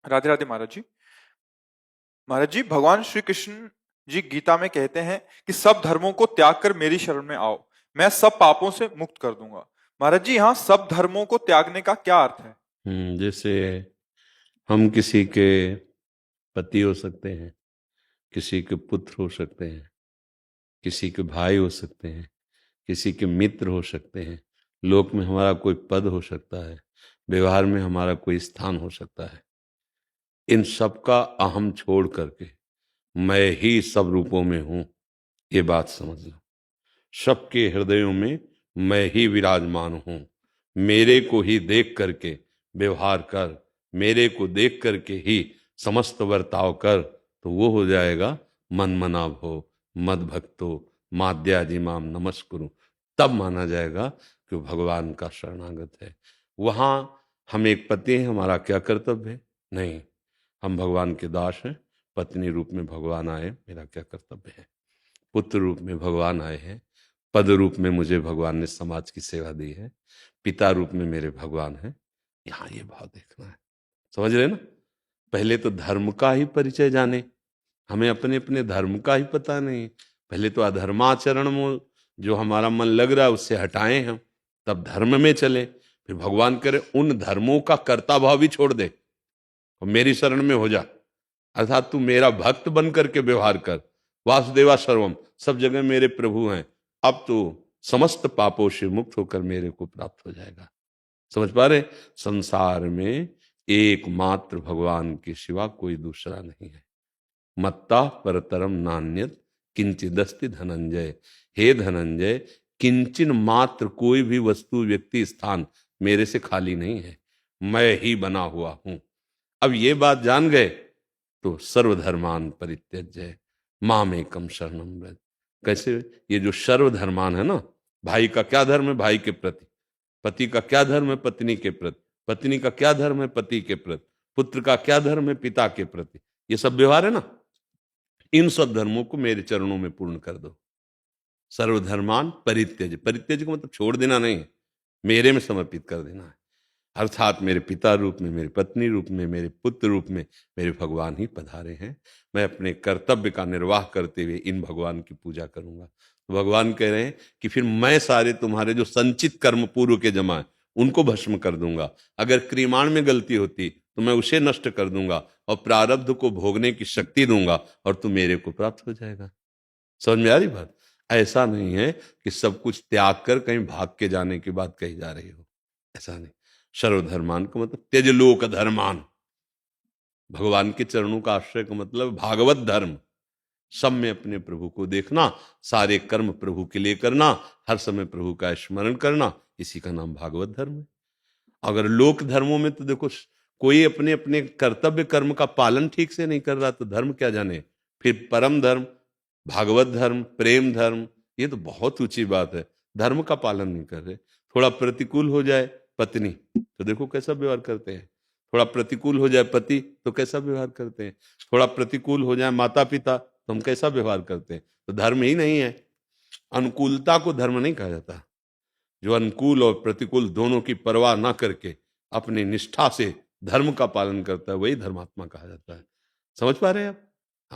राधे राधे महाराज जी। महाराज जी, भगवान श्री कृष्ण जी गीता में कहते हैं कि सब धर्मों को त्याग कर मेरी शरण में आओ, मैं सब पापों से मुक्त कर दूंगा। महाराज जी, यहाँ सब धर्मों को त्यागने का क्या अर्थ है? जैसे हम किसी के पति हो सकते हैं, किसी के पुत्र हो सकते हैं, किसी के भाई हो सकते हैं, किसी के मित्र हो सकते हैं, लोक में हमारा कोई पद हो सकता है, व्यवहार में हमारा कोई स्थान हो सकता है। इन सब का अहम छोड़ करके मैं ही सब रूपों में हूं, ये बात समझ लो। सबके हृदयों में मैं ही विराजमान हूं। मेरे को ही देख करके व्यवहार कर, मेरे को देख करके ही समस्त बर्ताव कर, तो वो हो जाएगा मन मना भो मद भक्तो माद्याजी माम नमस्कुरु। तब माना जाएगा कि वो भगवान का शरणागत है। वहां हम एक पति हैं, हमारा क्या कर्तव्य है? नहीं, हम भगवान के दास हैं। पत्नी रूप में भगवान आए, मेरा क्या कर्तव्य है? पुत्र रूप में भगवान आए हैं, पद रूप में मुझे भगवान ने समाज की सेवा दी है, पिता रूप में मेरे भगवान है। यहाँ ये भाव देखना है, समझ रहे ना? पहले तो धर्म का ही परिचय जाने, हमें अपने अपने धर्म का ही पता नहीं। पहले तो अधर्माचरण में जो हमारा मन लग रहा है उससे हटाएं हम, तब धर्म में चले। फिर भगवान करे उन धर्मों का कर्ता भाव भी छोड़ दे और मेरी शरण में हो जा, अर्थात तू मेरा भक्त बन करके व्यवहार कर। वासुदेवा सर्वम, सब जगह मेरे प्रभु हैं। अब तो समस्त पापों से मुक्त होकर मेरे को प्राप्त हो जाएगा। समझ पा रहे? संसार में एकमात्र भगवान के सिवा कोई दूसरा नहीं है। मत्ता परतरम नान्यत किंचिदस्ति धनंजय। हे धनंजय, किंचन मात्र कोई भी वस्तु व्यक्ति स्थान मेरे से खाली नहीं है, मैं ही बना हुआ हूं। अब ये बात जान गए तो सर्वधर्मान परित्यज्य माम एकम शरणम व्रज। कैसे? ये जो सर्वधर्मान है ना, भाई का क्या धर्म है भाई के प्रति, पति का क्या धर्म है पत्नी के प्रति, पत्नी का क्या धर्म है पति के प्रति, पुत्र का क्या धर्म है पिता के प्रति, ये सब व्यवहार है ना, इन सब धर्मों को मेरे चरणों में पूर्ण कर दो। सर्वधर्मान परित्यज, परित्यज को मतलब छोड़ देना नहीं, मेरे में समर्पित कर देना है। अर्थात मेरे पिता रूप में, मेरी पत्नी रूप में, मेरे पुत्र रूप में मेरे भगवान ही पधारे हैं। मैं अपने कर्तव्य का निर्वाह करते हुए इन भगवान की पूजा करूंगा। तो भगवान कह रहे हैं कि फिर मैं सारे तुम्हारे जो संचित कर्म पूर्व के जमा है उनको भस्म कर दूंगा। अगर क्रियमाण में गलती होती तो मैं उसे नष्ट कर दूंगा और प्रारब्ध को भोगने की शक्ति दूंगा और तू मेरे को प्राप्त हो जाएगा। समझ में आ रही बात? ऐसा नहीं है कि सब कुछ त्याग कर कहीं भाग के जाने की बात कही जा रही हो, ऐसा नहीं। सर्वधर्मान का मतलब त्यज लोक धर्मान, भगवान के चरणों का आश्रय का मतलब भागवत धर्म। सब में अपने प्रभु को देखना, सारे कर्म प्रभु के लिए करना, हर समय प्रभु का स्मरण करना, इसी का नाम भागवत धर्म है। अगर लोक धर्मों में तो देखो, कोई अपने अपने कर्तव्य कर्म का पालन ठीक से नहीं कर रहा तो धर्म क्या जाने। फिर परम धर्म, भागवत धर्म, प्रेम धर्म, ये तो बहुत ऊंची बात है। धर्म का पालन नहीं कर रहे, थोड़ा प्रतिकूल हो जाए पत्नी तो देखो कैसा व्यवहार करते हैं, थोड़ा प्रतिकूल हो जाए पति तो कैसा व्यवहार करते हैं, थोड़ा प्रतिकूल हो जाए माता पिता तो हम कैसा व्यवहार करते हैं। तो धर्म ही नहीं है। अनुकूलता को धर्म नहीं कहा जाता। जो अनुकूल और प्रतिकूल दोनों की परवाह ना करके अपनी निष्ठा से धर्म का पालन करता है वही धर्मात्मा कहा जाता है। समझ पा रहे हैं आप?